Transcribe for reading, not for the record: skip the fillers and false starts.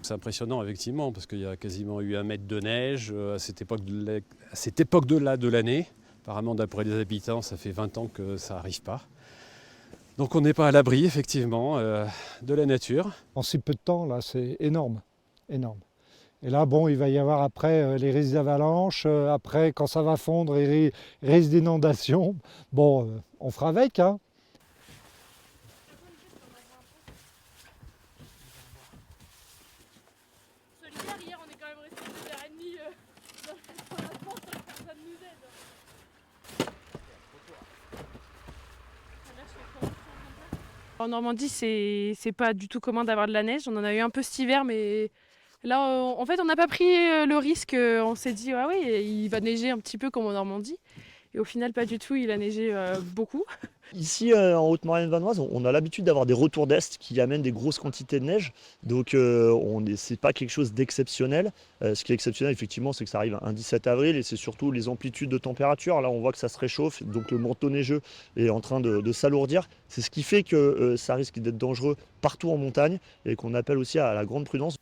C'est impressionnant effectivement parce qu'il y a quasiment eu 1 mètre de neige à cette époque de l'année. Apparemment d'après les habitants ça fait 20 ans que ça n'arrive pas. Donc on n'est pas à l'abri effectivement de la nature. En si peu de temps, là, c'est énorme, énorme. Et là, bon, il va y avoir après les risques d'avalanche, après quand ça va fondre, les risques d'inondation. Bon, on fera avec, hein. Solidaire, hier on est quand même resté 2h30 dans la tente, personne nous aide. En Normandie, c'est pas du tout commun d'avoir de la neige. On en a eu un peu cet hiver, mais là, en fait, on n'a pas pris le risque. On s'est dit, ah oui, il va neiger un petit peu comme en Normandie. Et au final, pas du tout, il a neigé beaucoup. Ici, en Haute-Maurienne vanoise, on a l'habitude d'avoir des retours d'Est qui amènent des grosses quantités de neige. Donc, c'est pas quelque chose d'exceptionnel. Ce qui est exceptionnel, effectivement, c'est que ça arrive un 17 avril et c'est surtout les amplitudes de température. Là, on voit que ça se réchauffe, donc le manteau neigeux est en train de s'alourdir. C'est ce qui fait que ça risque d'être dangereux partout en montagne et qu'on appelle aussi à la grande prudence.